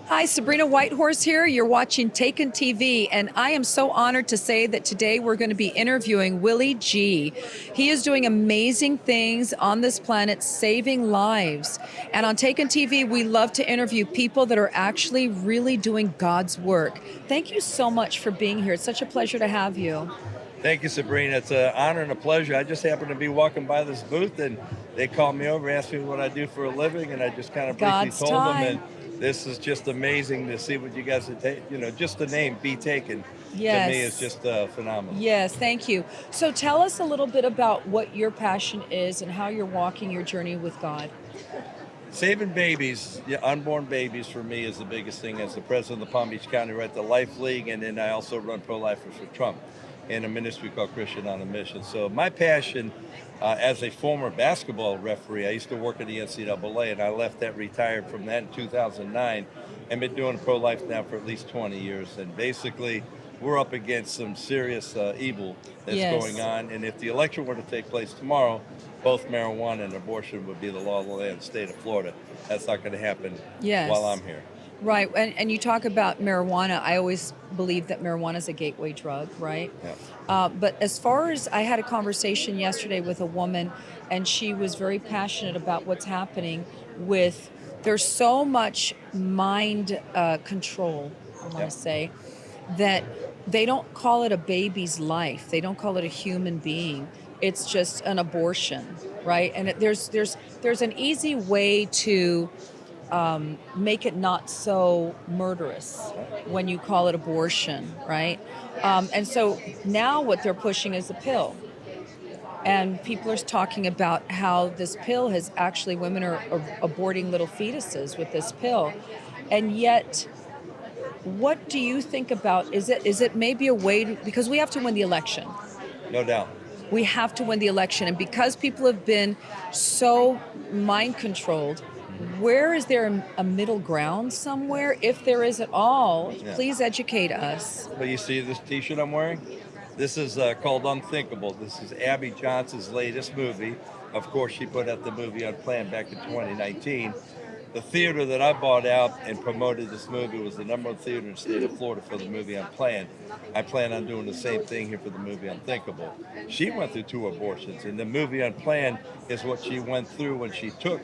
Hi, Sabrina Whitehorse here. You're watching Taken TV, and I am so honored to say that today we're going to be interviewing Willy G. He is doing amazing things on this planet, saving lives. And on Taken TV, we love to interview people that are actually really doing God's work. Thank you so much for being here. It's such a pleasure to have you. Thank you, Sabrina. It's an honor and a pleasure. I just happened to be walking by this booth, and they called me over, asked me what I do for a living, and I just kind of briefly God's told them. And time. this is just amazing to see what you guys are just the name "Be Taken" to me is Yes. just phenomenal. Yes, thank you. So tell us a little bit about what your passion is and how you're walking your journey with God. Saving babies, yeah, unborn babies, for me is the biggest thing. As the president of the Palm Beach County, right, the Life League, and then I also run Pro-Lifers for Trump in a ministry called Christian on a Mission. So my passion, as a former basketball referee, I used to work at the NCAA, and I left that, retired from that in 2009, and been doing pro-life now for at least 20 years. And basically, we're up against some serious evil that's going Yes. on. And if the election were to take place tomorrow, both marijuana and abortion would be the law of the land in the state of Florida. That's not going to happen while Yes. I'm here. Right. And you talk about marijuana. I always believe that marijuana is a gateway drug, right? Yeah. But as far as I had a conversation yesterday with a woman, and she was very passionate about what's happening with, there's so much mind control, I want Yeah. to say, that they don't call it a baby's life. They don't call it a human being. It's just an abortion, right? And there's an easy way to make it not so murderous when you call it abortion, right? And so now what they're pushing is a pill. And people are talking about how this pill has actually, women are aborting little fetuses with this pill. And yet, what do you think about, is it maybe a way to, because we have to win the election. No doubt. We have to win the election. And because people have been so mind controlled, where is there a middle ground somewhere? If there is at all, Yeah. please educate us. But you see this T-shirt I'm wearing? This is called Unthinkable. This is Abby Johnson's latest movie. Of course, she put out the movie Unplanned back in 2019. The theater that I bought out and promoted this movie was the number one theater in the state of Florida for the movie Unplanned. I plan on doing the same thing here for the movie Unthinkable. She went through 2 abortions, and the movie Unplanned is what she went through when she took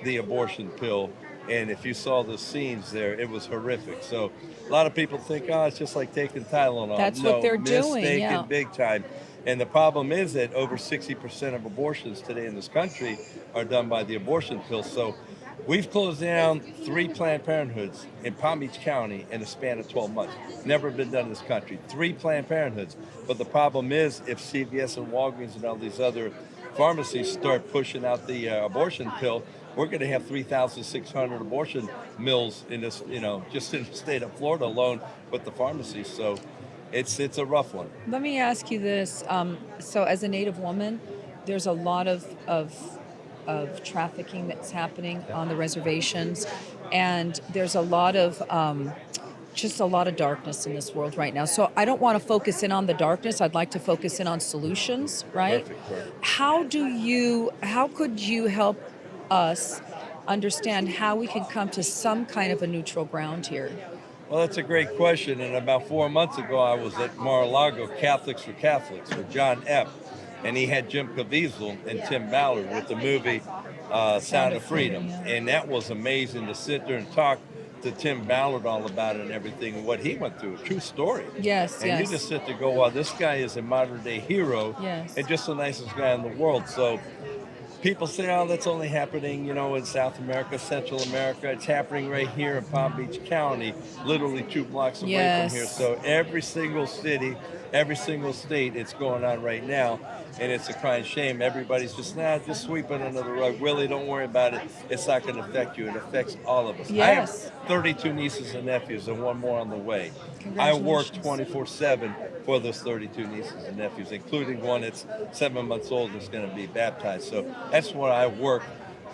the abortion pill. And if you saw the scenes there, it was horrific. So a lot of people think, oh, it's just like taking Tylenol. That's No, what they're doing, mistaken yeah. big time. And the problem is that over 60% of abortions today in this country are done by the abortion pill. So we've closed down 3 Planned Parenthoods in Palm Beach County in a span of 12 months. Never been done in this country. 3 Planned Parenthoods. But the problem is, if CVS and Walgreens and all these other pharmacies start pushing out the abortion pill, we're going to have 3,600 abortion mills in this, just in the state of Florida alone with the pharmacies. So it's a rough one. Let me ask you this. So as a Native woman, there's a lot of trafficking that's happening on the reservations. And there's a lot of just a lot of darkness in this world right now. So I don't want to focus in on the darkness. I'd like to focus in on solutions, right? Perfect. How could you help us understand how we can come to some kind of a neutral ground here? Well, that's a great question. And about 4 months ago, I was at Mar-a-Lago, Catholics for Catholics, with John Epp. And he had Jim Caviezel and Tim Ballard with the movie Sound of Freedom. Yeah. And that was amazing to sit there and talk to Tim Ballard all about it and everything, and what he went through. A true story. Yes, And yes. you just sit there and go, wow, this guy is a modern-day hero. Yes. And just the nicest guy in the world. So people say, oh, that's only happening, in South America, Central America. It's happening right here in Palm Beach County, literally 2 blocks away Yes. from here. So every single city, every single state, it's going on right now. And it's a crying shame. Everybody's just sweep it under the rug. Willie, don't worry about it. It's not going to affect you. It affects all of us. Yes. I have 32 nieces and nephews and 1 more on the way. I work Congratulations. 24/7 for those 32 nieces and nephews, including one that's 7 months old that's going to be baptized. So that's what I work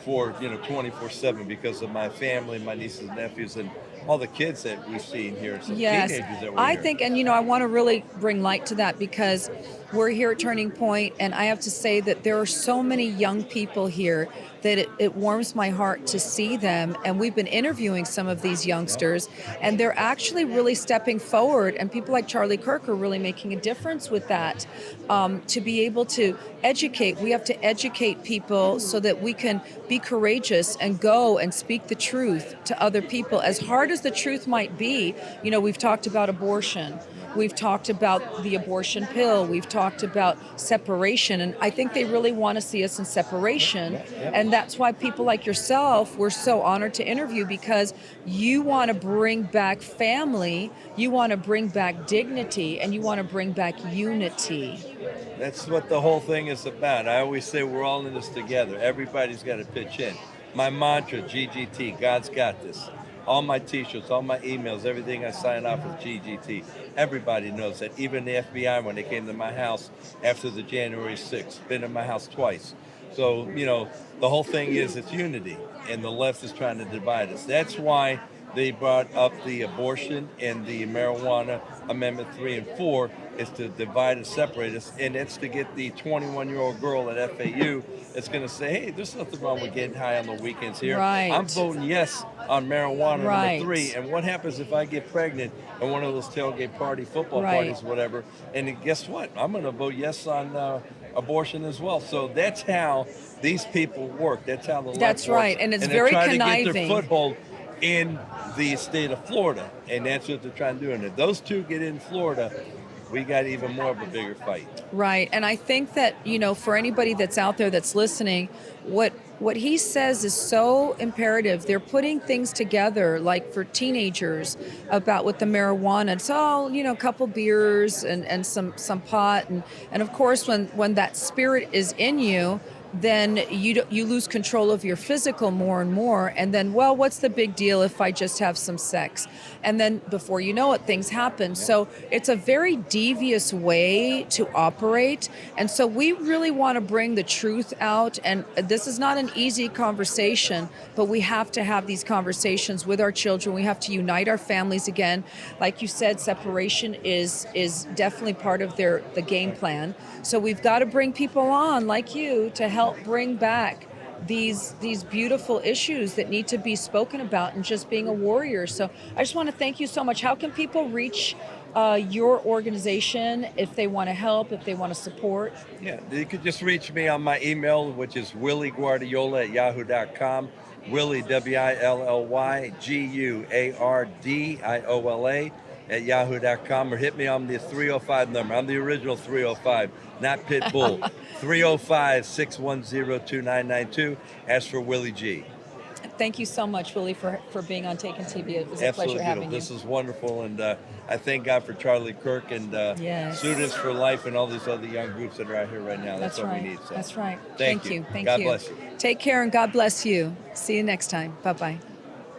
for, 24/7 because of my family, my nieces and nephews, and all the kids that we've seen here, some Yes, teenagers that were I here. think, and I want to really bring light to that because we're here at Turning Point, and I have to say that there are so many young people here that it warms my heart to see them. And we've been interviewing some of these youngsters, and they're actually really stepping forward. And people like Charlie Kirk are really making a difference with that. To be able to educate, we have to educate people so that we can be courageous and go and speak the truth to other people. As hard as the truth might be, you know, we've talked about abortion. We've talked about the abortion pill. We've talked about separation. And I think they really want to see us in separation. And that's why people like yourself, we're so honored to interview, because you want to bring back family, you want to bring back dignity, and you want to bring back unity. That's what the whole thing is about. I always say we're all in this together. Everybody's got to pitch in. My mantra, GGT, God's got this. All my t-shirts, all my emails, everything I sign off with GGT. Everybody knows that. Even the FBI, when they came to my house after the January 6th, been in my house twice. So, you know, the whole thing is it's unity, and the left is trying to divide us. That's why they brought up the abortion and the marijuana amendment 3 and 4, is to divide and separate us, and it's to get the 21-year-old girl at FAU that's going to say, hey, there's nothing wrong with getting high on the weekends here. Right. I'm voting yes on marijuana Right. number 3, and what happens if I get pregnant at one of those tailgate party football Right. parties, whatever, and then guess what? I'm going to vote yes on abortion as well. So that's how these people work. That's how the left That's right, works. and it's they're very trying to get conniving. their foothold in the state of Florida, and that's what they're trying to do. And if those two get in Florida, we got even more of a bigger fight. Right. And I think that, you know, for anybody that's out there that's listening, what he says is so imperative. They're putting things together, like for teenagers, about with the marijuana. It's all, you know, a couple beers and some pot. And of course, when that spirit is in you, then you lose control of your physical more and more. And then, well, what's the big deal if I just have some sex? And then before you know it, things happen. So it's a very devious way to operate. And so we really want to bring the truth out. And this is not an easy conversation, but we have to have these conversations with our children. We have to unite our families again. Like you said, separation is definitely part of the game plan. So we've got to bring people on like you to help bring back these beautiful issues that need to be spoken about, and just being a warrior. So I just want to thank you so much. How can people reach your organization if they want to help, if they want to support? Yeah, you could just reach me on my email, which is willyguardiola@yahoo.com. Willy, WILLY, GUARDIOLA @yahoo.com, or hit me on the 305 number. I'm the original 305, not Pitbull. 305-610-2992. Ask for Willy G. Thank you so much, Willy, for being on Taken TV. It was a Absolutely pleasure having beautiful. you. This is wonderful, and I thank God for Charlie Kirk and Yes. Students for Life and all these other young groups that are out here right now. That's what right. we need. So. That's right. Thank you. you. Thank God you. bless you. Take care, and God bless you. See you next time. Bye-bye.